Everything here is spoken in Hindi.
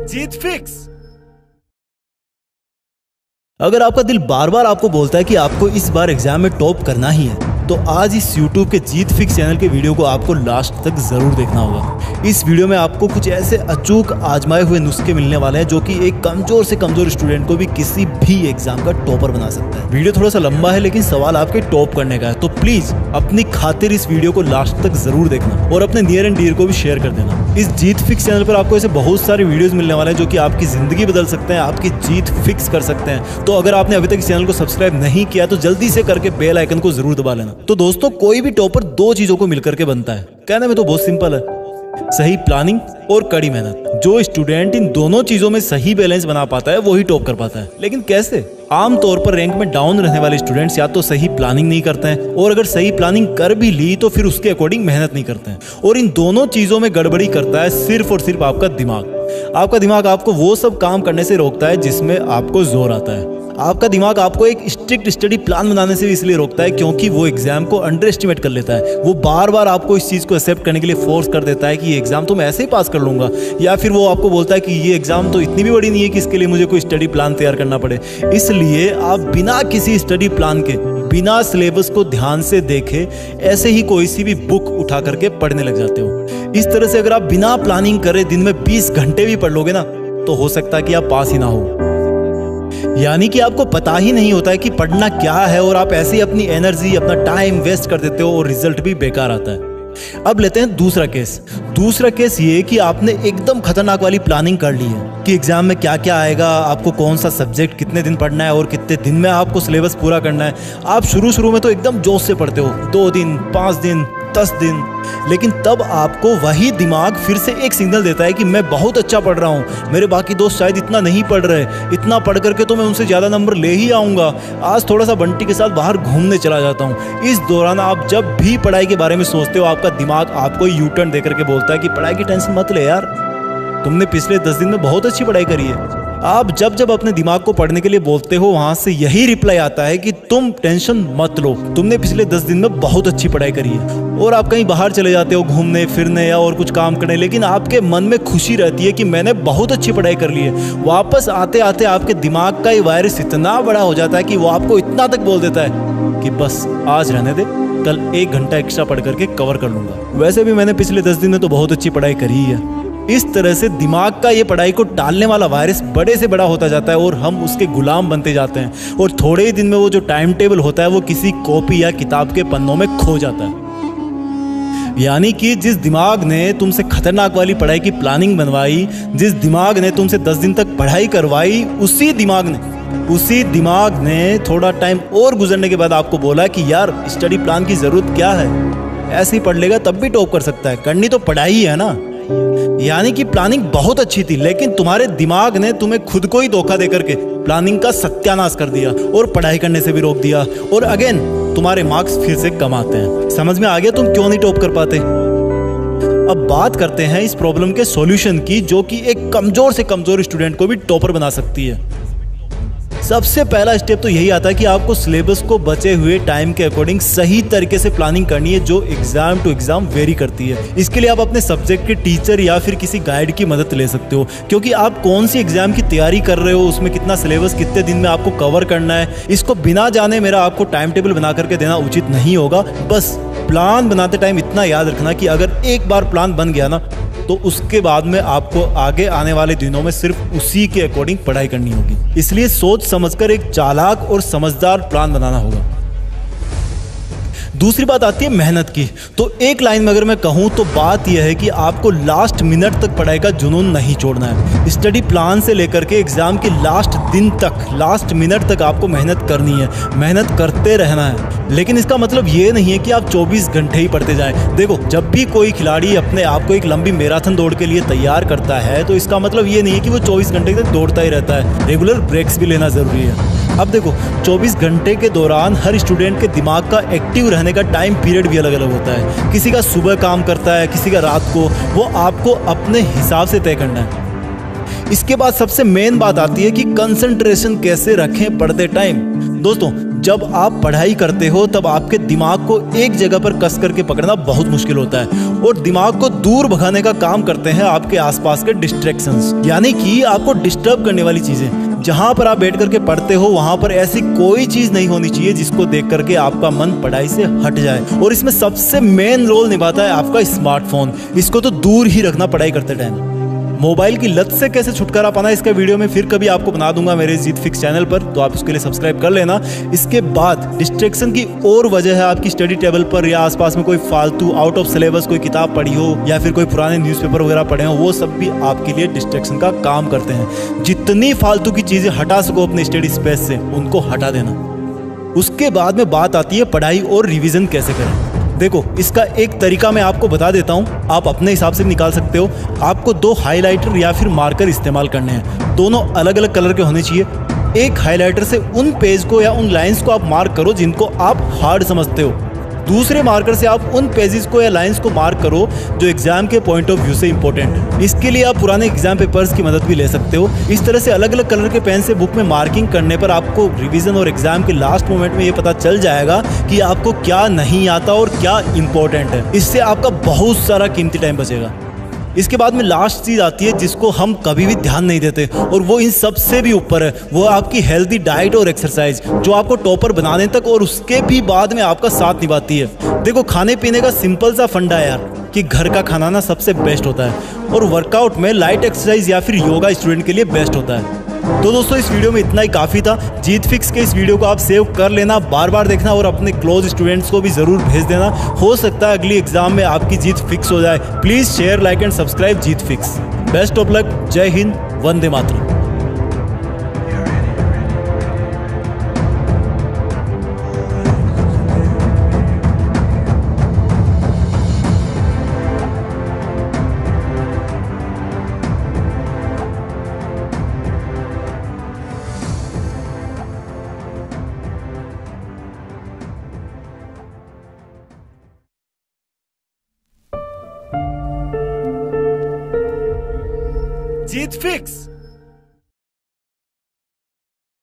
जीत फिक्स। अगर आपका दिल बार बार आपको बोलता है कि आपको इस बार एग्जाम में टॉप करना ही है, तो आज इस YouTube के जीत फिक्स चैनल के वीडियो को आपको लास्ट तक जरूर देखना होगा। इस वीडियो में आपको कुछ ऐसे अचूक आजमाए हुए नुस्खे मिलने वाले हैं जो कि एक कमजोर से कमजोर स्टूडेंट को भी किसी भी एग्जाम का टॉपर बना सकता है। वीडियो थोड़ा सा लंबा है, लेकिन सवाल आपके टॉप करने का है, तो प्लीज अपनी खातिर इस वीडियो को लास्ट तक जरूर देखना और अपने नियर एंड डियर को भी शेयर कर देना। इस जीत फिक्स चैनल पर आपको ऐसे बहुत सारे वीडियोस मिलने वाले हैं जो कि आपकी जिंदगी बदल सकते हैं, आपकी जीत फिक्स कर सकते हैं। तो अगर आपने अभी तक इस चैनल को सब्सक्राइब नहीं किया तो जल्दी से करके बेल आइकन को जरूर दबा लेना। तो दोस्तों, कोई भी टॉपर दो चीजों को मिलकर के बनता है। कहने में तो बहुत सिंपल है, सही प्लानिंग और कड़ी मेहनत। जो स्टूडेंट इन दोनों चीजों में सही बैलेंस बना पाता है वही टॉप कर पाता है। लेकिन कैसे? आमतौर पर रैंक में डाउन रहने वाले स्टूडेंट्स या तो सही प्लानिंग नहीं करते हैं, और अगर सही प्लानिंग कर भी ली तो फिर उसके अकॉर्डिंग मेहनत नहीं करते हैं। और इन दोनों चीजों में गड़बड़ी करता है सिर्फ और सिर्फ आपका दिमाग। आपका दिमाग आपको वो सब काम करने से रोकता है जिसमें आपको जोर आता है। आपका दिमाग आपको एक स्ट्रिक्ट स्टडी प्लान बनाने से भी इसलिए रोकता है क्योंकि वो एग्जाम को अंडर एस्टिमेट कर लेता है। वो बार बार आपको इस चीज़ को एक्सेप्ट करने के लिए फोर्स कर देता है कि ये एग्जाम तो मैं ऐसे ही पास कर लूंगा, या फिर वो आपको बोलता है कि ये एग्जाम तो इतनी भी बड़ी नहीं है कि इसके लिए मुझे कोई स्टडी प्लान तैयार करना पड़े। इसलिए आप बिना किसी स्टडी प्लान के, बिना सिलेबस को ध्यान से देखे ऐसे ही कोई सी भी बुक उठा करके पढ़ने लग जाते हो। इस तरह से अगर आप बिना प्लानिंग करे दिन में 20 घंटे भी पढ़ लोगे ना, तो हो सकता है कि आप पास ही ना हो। यानी कि आपको पता ही नहीं होता है कि पढ़ना क्या है, और आप ऐसे ही अपनी एनर्जी, अपना टाइम वेस्ट कर देते हो और रिजल्ट भी बेकार आता है। अब लेते हैं दूसरा केस। दूसरा केस ये कि आपने एकदम खतरनाक वाली प्लानिंग कर ली है कि एग्जाम में क्या क्या आएगा, आपको कौन सा सब्जेक्ट कितने दिन पढ़ना है और कितने दिन में आपको सिलेबस पूरा करना है। आप शुरू में तो एकदम जोश से पढ़ते हो, 2 दिन, 5 दिन, 10 दिन, लेकिन तब आपको वही दिमाग फिर से एक सिग्नल देता है कि मैं बहुत अच्छा पढ़ रहा हूँ, मेरे बाकी दोस्त शायद इतना नहीं पढ़ रहे, इतना पढ़ करके तो मैं उनसे ज़्यादा नंबर ले ही आऊँगा, आज थोड़ा सा बंटी के साथ बाहर घूमने चला जाता हूँ। इस दौरान आप जब भी पढ़ाई के बारे में सोचते हो, आपका दिमाग आपको यू टर्न दे करके बोलता है कि पढ़ाई की टेंशन मत ले यार, तुमने पिछले 10 दिन में बहुत अच्छी पढ़ाई करी है। आप जब अपने दिमाग को पढ़ने के लिए बोलते हो, वहां से यही रिप्लाई आता है कि तुम टेंशन मत लो, तुमने पिछले 10 दिन में बहुत अच्छी पढ़ाई करी है। और आप कहीं बाहर चले जाते हो घूमने फिरने या और कुछ काम करने, लेकिन आपके मन में खुशी रहती है कि मैंने बहुत अच्छी पढ़ाई कर ली है। वापस आते आते आपके दिमाग का ये वायरस इतना बड़ा हो जाता है कि वो आपको इतना तक बोल देता है कि बस आज रहने दे, कल 1 घंटा एक्स्ट्रा पढ़ करके कवर कर लूंगा, वैसे भी मैंने पिछले 10 दिन में तो बहुत अच्छी पढ़ाई करी है। इस तरह से दिमाग का ये पढ़ाई को टालने वाला वायरस बड़े से बड़ा होता जाता है और हम उसके गुलाम बनते जाते हैं, और थोड़े ही दिन में वो जो टाइम टेबल होता है वो किसी कॉपी या किताब के पन्नों में खो जाता है। यानी कि जिस दिमाग ने तुमसे खतरनाक वाली पढ़ाई की प्लानिंग बनवाई, जिस दिमाग ने तुमसे 10 दिन तक पढ़ाई करवाई, उसी दिमाग ने थोड़ा टाइम और गुजरने के बाद आपको बोला कि यार स्टडी प्लान की जरूरत क्या है, ऐसे ही पढ़ लेगा तब भी टॉप कर सकता है, करनी तो पढ़ाई है ना। यानी कि प्लानिंग बहुत अच्छी थी, लेकिन तुम्हारे दिमाग ने तुम्हें खुद को ही धोखा देकर के प्लानिंग का सत्यानाश कर दिया और पढ़ाई करने से भी रोक दिया, और अगेन तुम्हारे मार्क्स फिर से कम आते हैं। समझ में आ गया तुम क्यों नहीं टॉप कर पाते? अब बात करते हैं इस प्रॉब्लम के सॉल्यूशन की, जो कि एक कमजोर से कमजोर स्टूडेंट को भी टॉपर बना सकती है। सबसे पहला स्टेप तो यही आता है कि आपको सिलेबस को बचे हुए टाइम के अकॉर्डिंग सही तरीके से प्लानिंग करनी है, जो एग्जाम टू एग्जाम वेरी करती है। इसके लिए आप अपने सब्जेक्ट के टीचर या फिर किसी गाइड की मदद ले सकते हो, क्योंकि आप कौन सी एग्जाम की तैयारी कर रहे हो, उसमें कितना सिलेबस कितने दिन में आपको कवर करना है, इसको बिना जाने मेरा आपको टाइम टेबल बना करके देना उचित नहीं होगा। बस प्लान बनाते टाइम इतना याद रखना कि अगर एक बार प्लान बन गया ना, तो उसके बाद में आपको आगे आने वाले दिनों में सिर्फ उसी के अकॉर्डिंग पढ़ाई करनी होगी। इसलिए सोच समझकर एक चालाक और समझदार प्लान बनाना होगा। दूसरी बात आती है मेहनत की। तो एक लाइन में अगर मैं कहूँ तो बात यह है कि आपको लास्ट मिनट तक पढ़ाई का जुनून नहीं छोड़ना है। स्टडी प्लान से लेकर के एग्जाम के लास्ट दिन तक, लास्ट मिनट तक आपको मेहनत करनी है, मेहनत करते रहना है। लेकिन इसका मतलब ये नहीं है कि आप 24 घंटे ही पढ़ते जाएं। देखो, जब भी कोई खिलाड़ी अपने आप को एक लंबी मैराथन दौड़ के लिए तैयार करता है, तो इसका मतलब ये नहीं है कि वो 24 घंटे तक दौड़ता ही रहता है, रेगुलर ब्रेक्स भी लेना ज़रूरी है। अब देखो, 24 घंटे के दौरान हर स्टूडेंट के दिमाग का एक्टिव रहने का टाइम पीरियड भी अलग अलग होता है। किसी का सुबह काम करता है, किसी का रात को, वो आपको अपने हिसाब से तय करना है। इसके बाद सबसे मेन बात आती है कि कंसंट्रेशन कैसे रखें पढ़ते टाइम। दोस्तों, जब आप पढ़ाई करते हो तब आपके दिमाग को एक जगह पर कस करके पकड़ना बहुत मुश्किल होता है और दिमाग को दूर भगाने का काम करते हैं आपके आसपास के डिस्ट्रैक्शंस, यानी कि आपको डिस्टर्ब करने वाली चीजें। जहां पर आप बैठ करके पढ़ते हो वहां पर ऐसी कोई चीज नहीं होनी चाहिए जिसको देख करके आपका मन पढ़ाई से हट जाए। और इसमें सबसे मेन रोल निभाता है आपका स्मार्टफोन। इसको तो दूर ही रखना पढ़ाई करते टाइम। मोबाइल की लत से कैसे छुटकारा पाना, इसका वीडियो में फिर कभी आपको बना दूंगा मेरे जीत फिक्स चैनल पर, तो आप उसके लिए सब्सक्राइब कर लेना। इसके बाद डिस्ट्रैक्शन की और वजह है आपकी स्टडी टेबल पर या आसपास में कोई फालतू आउट ऑफ सिलेबस कोई किताब पढ़ी हो या फिर कोई पुराने न्यूज़पेपर वगैरह पढ़े हो, वो सब भी आपके लिए डिस्ट्रैक्शन का काम करते हैं। जितनी फालतू की चीजें हटा सको अपने स्टडी स्पेस से, उनको हटा देना। उसके बाद में बात आती है पढ़ाई और रिविजन कैसे करें। देखो, इसका एक तरीका मैं आपको बता देता हूं, आप अपने हिसाब से निकाल सकते हो। आपको 2 हाइलाइटर या फिर मार्कर इस्तेमाल करने हैं। दोनों अलग अलग कलर के होने चाहिए। एक हाइलाइटर से उन पेज को या उन लाइंस को आप मार्क करो जिनको आप हार्ड समझते हो। दूसरे मार्कर से आप उन पेजेस को या लाइंस को मार्क करो जो एग्जाम के पॉइंट ऑफ व्यू से इंपॉर्टेंट है। इसके लिए आप पुराने एग्जाम पेपर्स की मदद भी ले सकते हो। इस तरह से अलग अलग कलर के पेन से बुक में मार्किंग करने पर आपको रिवीजन और एग्जाम के लास्ट मोमेंट में ये पता चल जाएगा कि आपको क्या नहीं आता और क्या इंपॉर्टेंट है। इससे आपका बहुत सारा कीमती टाइम बचेगा। इसके बाद में लास्ट चीज आती है जिसको हम कभी भी ध्यान नहीं देते और वो इन सब से भी ऊपर है, वो आपकी हेल्दी डाइट और एक्सरसाइज, जो आपको टॉपर बनाने तक और उसके भी बाद में आपका साथ निभाती है। देखो, खाने पीने का सिंपल सा फंडा है यार कि घर का खाना ना सबसे बेस्ट होता है और वर्कआउट में लाइट एक्सरसाइज या फिर योगा स्टूडेंट के लिए बेस्ट होता है। तो दोस्तों, इस वीडियो में इतना ही काफ़ी था। जीत फिक्स के इस वीडियो को आप सेव कर लेना, बार बार देखना और अपने क्लोज स्टूडेंट्स को भी ज़रूर भेज देना। हो सकता है अगली एग्जाम में आपकी जीत फिक्स हो जाए। Please share, like and subscribe Jeet fix. Best of luck. जय हिंद, वंदे मातरम। जीत फिक्स।